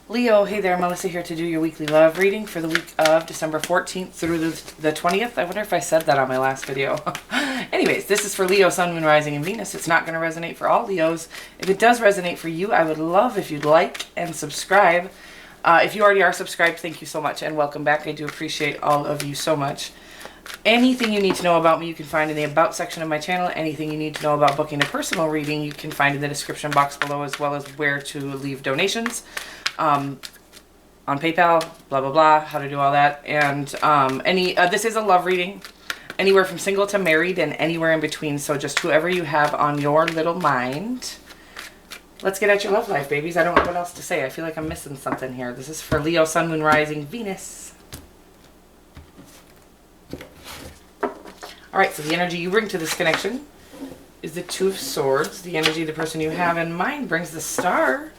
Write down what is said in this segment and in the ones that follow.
Leo, hey there, Melissa here to do your weekly love reading for the week of December 14th through the 20th. I wonder if I said that on my last video. Anyways, this is for Leo, Sun, Moon, Rising, and Venus. It's not going to resonate for all Leos. If it does resonate for you, I would love if you'd like and subscribe. If you already are subscribed, thank you so much and welcome back. I do appreciate all of you so much. Anything you need to know about me, you can find in the About section of my channel. Anything you need to know about booking a personal reading, you can find in the description box below, as well as where to leave donations. On PayPal, blah, blah, blah, how to do all that. And this is a love reading, anywhere from single to married and anywhere in between. So just whoever you have on your little mind. Let's get at your love life, babies. I don't know what else to say. I feel like I'm missing something here. This is for Leo, Sun, Moon, Rising, Venus. All right, so the energy you bring to this connection is the Two of Swords. The energy the person you have in mind brings the Star.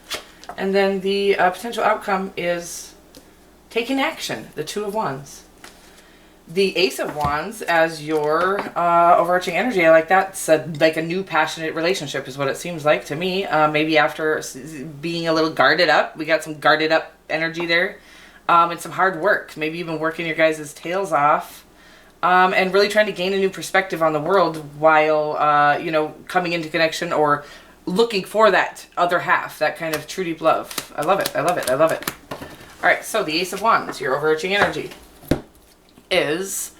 And then the potential outcome is taking action, the Two of Wands. The Ace of Wands as your overarching energy. I like that. It's like a new passionate relationship is what it seems like to me. Maybe after being a little guarded up. We got some guarded up energy there. And some hard work. Maybe even working your guys' tails off. And really trying to gain a new perspective on the world while, coming into connection or looking for that other half, that kind of true deep love. I love it. I love it. I love it. All right. So the Ace of Wands, your overarching energy, is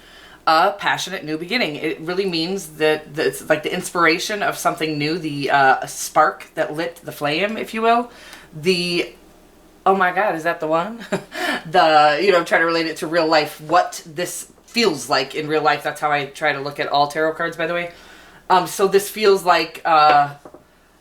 a passionate new beginning. It really means that it's like the inspiration of something new, the spark that lit the flame, if you will. Oh my God, is that the one? Try to relate it to real life, what this feels like in real life. That's how I try to look at all tarot cards, by the way. So this feels like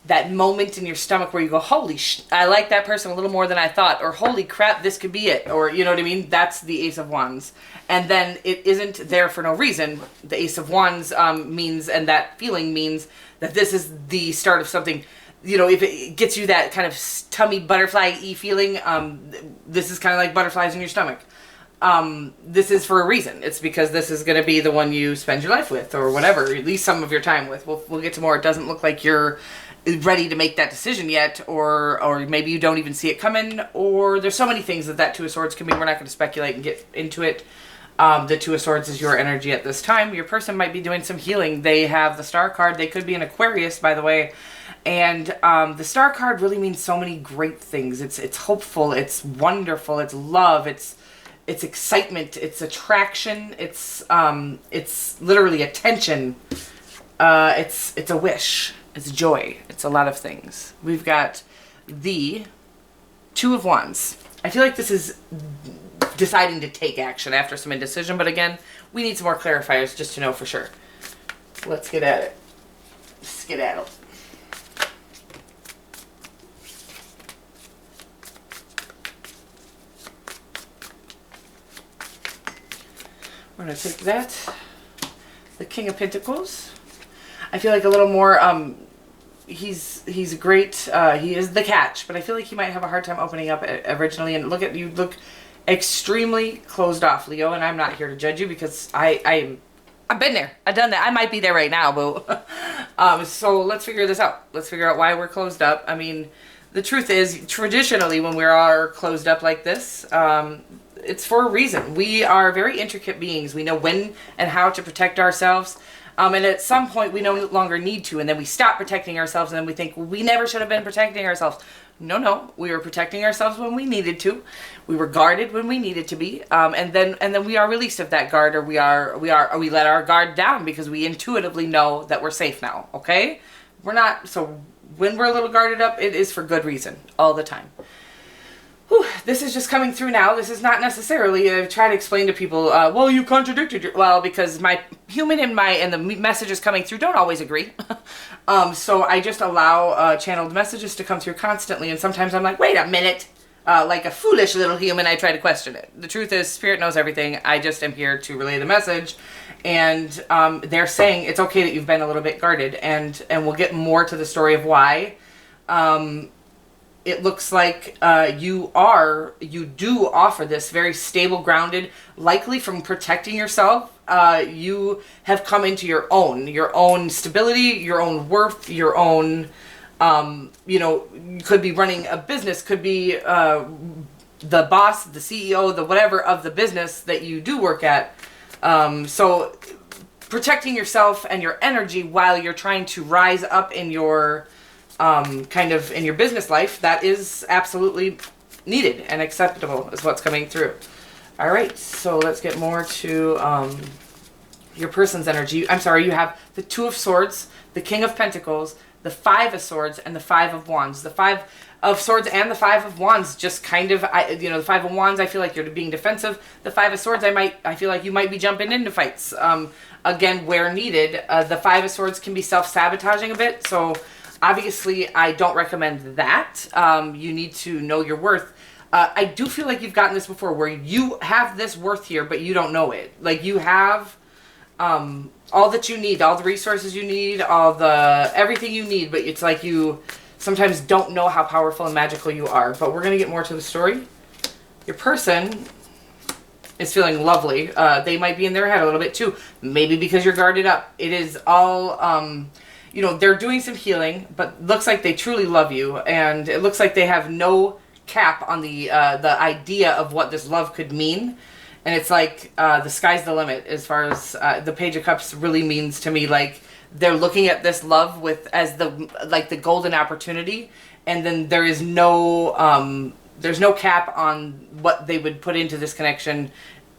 that moment in your stomach where you go, holy I like that person a little more than I thought, or holy crap, this could be it, or you know what I mean? That's the Ace of Wands. And then it isn't there for no reason. The Ace of Wands means, and that feeling means that this is the start of something. If it gets you that kind of tummy butterfly-y feeling, this is kind of like butterflies in your stomach. This is for a reason. It's because this is going to be the one you spend your life with, or whatever, at least some of your time with. We'll get to more. It doesn't look like you're ready to make that decision yet, or maybe you don't even see it coming, or there's so many things that Two of Swords can mean. We're not going to speculate and get into it. The Two of Swords is your energy at this time. Your person might be doing some healing. They have the Star card. They could be an Aquarius, by the way. And the Star card really means so many great things. It's hopeful. It's wonderful. It's love. It's excitement. It's attraction. It's literally attention. It's a wish. It's joy. It's a lot of things. We've got the Two of Wands. I feel like this is deciding to take action after some indecision, but again, we need some more clarifiers just to know for sure. Let's get at it. Skedaddle. We're going to take that. The King of Pentacles. I feel like a little more, he's great, he is the catch, but I feel like he might have a hard time opening up originally, and you look extremely closed off, Leo, and I'm not here to judge you because I've been there. I've done that. I might be there right now, but, so let's figure this out. Let's figure out why we're closed up. I mean, the truth is, traditionally, when we are closed up like this, it's for a reason. We are very intricate beings. We know when and how to protect ourselves. And at some point, we no longer need to. And then we stop protecting ourselves. And then we think, well, we never should have been protecting ourselves. No. We were protecting ourselves when we needed to. We were guarded when we needed to be. And then we are released of that guard, or we let our guard down because we intuitively know that we're safe now. Okay? We're not. So when we're a little guarded up, it is for good reason all the time. Whew, this is just coming through now. This is not necessarily, I try to explain to people, well, you contradicted because my human and the messages coming through don't always agree. So I just allow channeled messages to come through constantly, and sometimes I'm like, wait a minute, like a foolish little human, I try to question it. The truth is, Spirit knows everything. I just am here to relay the message, and they're saying it's okay that you've been a little bit guarded, and we'll get more to the story of why. It looks like you do offer this very stable, grounded, likely from protecting yourself. You have come into your own stability, your own worth, your own You know, you could be running a business, could be the boss, the CEO, the whatever of the business that you do work at. So protecting yourself and your energy while you're trying to rise up in your kind of in your business life, that is absolutely needed and acceptable is what's coming through. All right, so let's get more to your person's energy. I'm sorry, you have the Two of Swords, the King of Pentacles, the Five of Swords, and the Five of Wands. The Five of Swords and the Five of Wands just kind of, you know, the Five of Wands, I feel like you're being defensive. The Five of Swords, I feel like you might be jumping into fights, again, where needed. The Five of Swords can be self-sabotaging a bit, so obviously I don't recommend that. You need to know your worth. I do feel like you've gotten this before, where you have this worth here, but you don't know it. Like, you have all that you need, all the resources you need, everything you need, but it's like you sometimes don't know how powerful and magical you are. But we're going to get more to the story. Your person is feeling lovely. They might be in their head a little bit too, maybe because you're guarded up. It is all, you know, they're doing some healing, but looks like they truly love you, and it looks like they have no cap on the idea of what this love could mean. And it's like the sky's the limit as far as the Page of Cups really means to me. Like, they're looking at this love as the golden opportunity, and then there's no cap on what they would put into this connection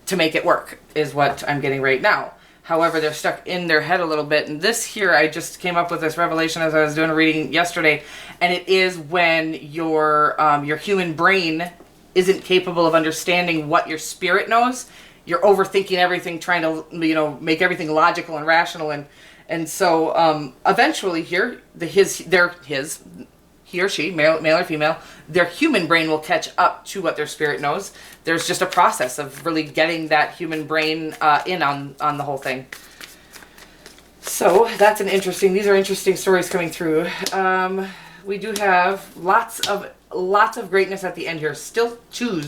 to make it work, is what I'm getting right now. However, they're stuck in their head a little bit. And this here, I just came up with this revelation as I was doing a reading yesterday, and it is when your human brain isn't capable of understanding what your spirit knows. You're overthinking everything, trying to, you know, make everything logical and rational, and so eventually here, he or she, male or female, their human brain will catch up to what their spirit knows. There's just a process of really getting that human brain in on the whole thing. So that's these are interesting stories coming through. We do have lots of greatness at the end here. Still two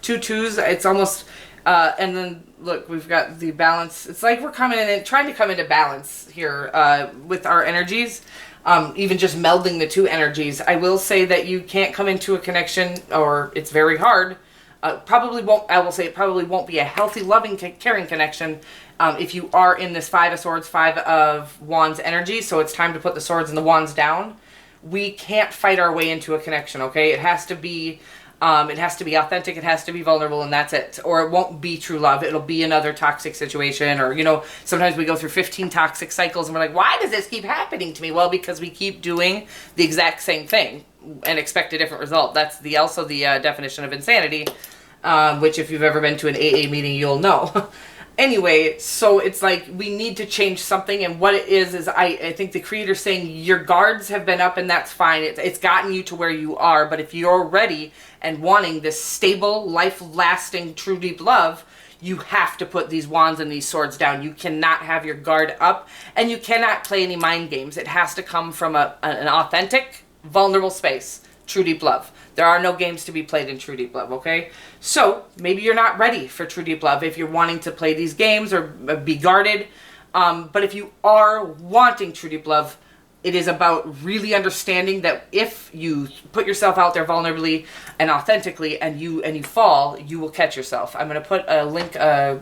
twos. It's almost, and then look, we've got the balance. It's like we're trying to come into balance here with our energies. Even just melding the two energies. I will say that you can't come into a connection, or it's very hard. I will say it probably won't be a healthy, loving, caring connection if you are in this Five of Swords, Five of Wands energy. So it's time to put the swords and the wands down. We can't fight our way into a connection, okay? It has to be authentic, it has to be vulnerable, and that's it. Or it won't be true love. It'll be another toxic situation, or, you know, sometimes we go through 15 toxic cycles and we're like, why does this keep happening to me? Well, because we keep doing the exact same thing and expect a different result. That's also the definition of insanity, which if you've ever been to an AA meeting, you'll know. Anyway, so it's like we need to change something, and what it is I think the Creator's saying your guards have been up, and that's fine. It's gotten you to where you are, but if you're ready and wanting this stable, life-lasting, true, deep love, you have to put these wands and these swords down. You cannot have your guard up, and you cannot play any mind games. It has to come from an authentic, vulnerable space. True, deep love. There are no games to be played in true, deep love, okay? So maybe you're not ready for true, deep love if you're wanting to play these games or be guarded. But if you are wanting true, deep love, it is about really understanding that if you put yourself out there vulnerably and authentically and you fall, you will catch yourself. I'm going to put a link, a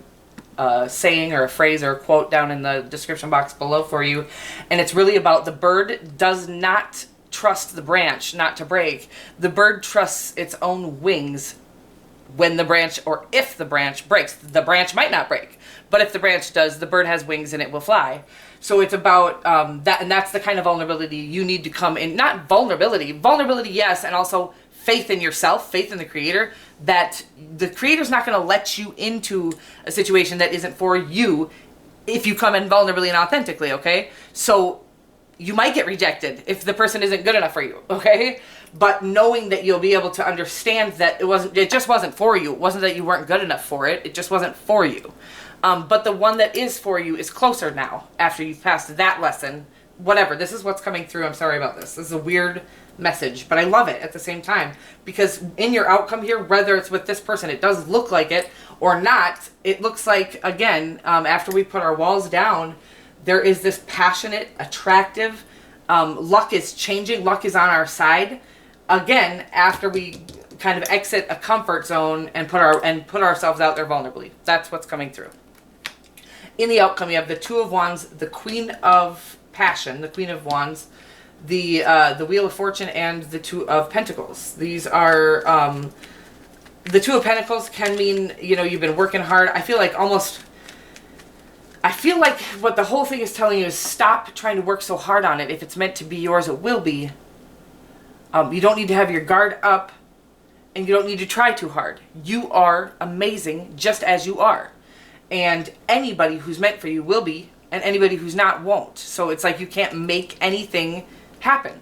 saying or a phrase or a quote down in the description box below for you. And it's really about the bird does not trust the branch not to break. The bird trusts its own wings when the branch, or if the branch breaks. The branch might not break, but if the branch does, the bird has wings and it will fly. So it's about that, and that's the kind of vulnerability you need to come in. Not vulnerability, yes, and also faith in yourself, faith in the Creator, that the Creator's not going to let you into a situation that isn't for you if you come in vulnerably and authentically, okay? So you might get rejected if the person isn't good enough for you, okay? But knowing that you'll be able to understand that it just wasn't for you. It wasn't that you weren't good enough for it. It just wasn't for you. But the one that is for you is closer now after you've passed that lesson. Whatever. This is what's coming through. I'm sorry about this. This is a weird message, but I love it at the same time, because in your outcome here, whether it's with this person, it does look like it or not, it looks like, again, after we put our walls down, there is this passionate, attractive, Luck is changing. Luck is on our side. Again, after we kind of exit a comfort zone and put ourselves out there vulnerably. That's what's coming through. In the outcome, you have the Two of Wands, the Queen of Passion, the Queen of Wands, the Wheel of Fortune, and the Two of Pentacles. These are the Two of Pentacles can mean, you know, you've been working hard. I feel like what the whole thing is telling you is stop trying to work so hard on it. If it's meant to be yours, it will be. You don't need to have your guard up, and you don't need to try too hard. You are amazing just as you are. And anybody who's meant for you will be, and anybody who's not won't. So it's like you can't make anything happen,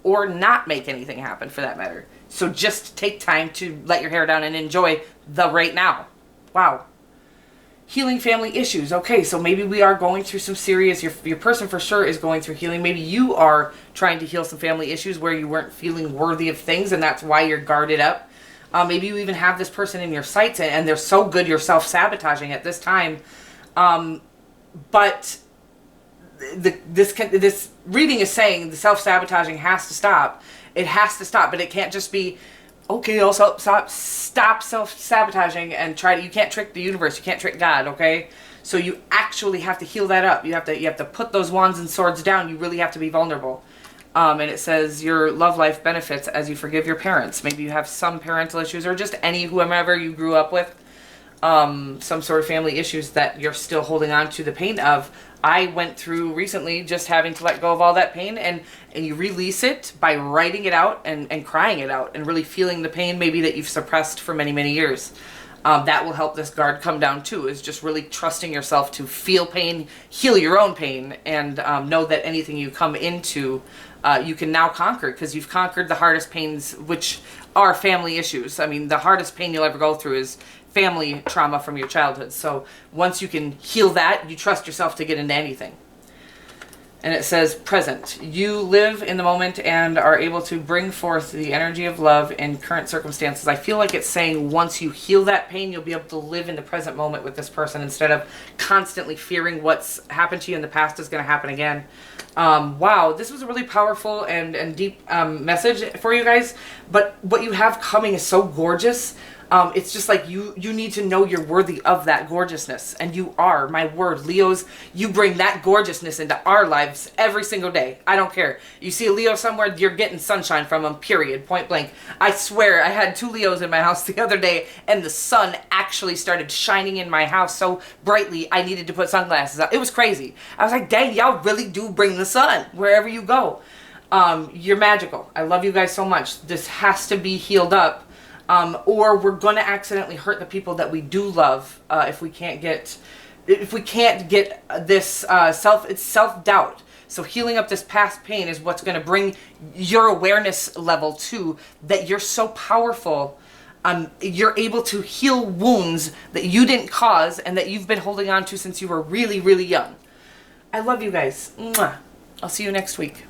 or not make anything happen for that matter. So just take time to let your hair down and enjoy the right now. Wow. Healing family issues. Okay, so maybe we are going through some serious, your person for sure is going through healing. Maybe you are trying to heal some family issues where you weren't feeling worthy of things, and that's why you're guarded up. Maybe you even have this person in your sights, and they're so good you're self-sabotaging at this time. But this reading is saying the self-sabotaging has to stop. It has to stop, but it can't just be, okay, I'll stop self-sabotaging and try to, you can't trick the universe, you can't trick God, okay? So you actually have to heal that up. You have to put those wands and swords down. You really have to be vulnerable. And it says your love life benefits as you forgive your parents. Maybe you have some parental issues, or just whomever you grew up with, some sort of family issues that you're still holding on to the pain of. I went through recently just having to let go of all that pain, and you release it by writing it out and crying it out and really feeling the pain maybe that you've suppressed for many, many years. That will help this guard come down too, is just really trusting yourself to feel pain, heal your own pain, and know that anything you come into, you can now conquer, because you've conquered the hardest pains, which are family issues. I mean, the hardest pain you'll ever go through is family trauma from your childhood. So once you can heal that, you trust yourself to get into anything. And it says present. You live in the moment and are able to bring forth the energy of love in current circumstances. I feel like it's saying once you heal that pain, you'll be able to live in the present moment with this person instead of constantly fearing what's happened to you in the past is going to happen again. Wow, this was a really powerful and deep message for you guys. But what you have coming is so gorgeous. It's just like you need to know you're worthy of that gorgeousness. And you are. My word, Leos, you bring that gorgeousness into our lives every single day. I don't care. You see a Leo somewhere, you're getting sunshine from them, period, point blank. I swear, I had 2 Leos in my house the other day, and the sun actually started shining in my house so brightly I needed to put sunglasses on. It was crazy. I was like, dang, y'all really do bring the sun wherever you go. You're magical. I love you guys so much. This has to be healed up. Or we're going to accidentally hurt the people that we do love if we can't get this it's self-doubt. So healing up this past pain is what's going to bring your awareness level to that you're so powerful. You're able to heal wounds that you didn't cause and that you've been holding on to since you were really, really young. I love you guys. Mwah. I'll see you next week.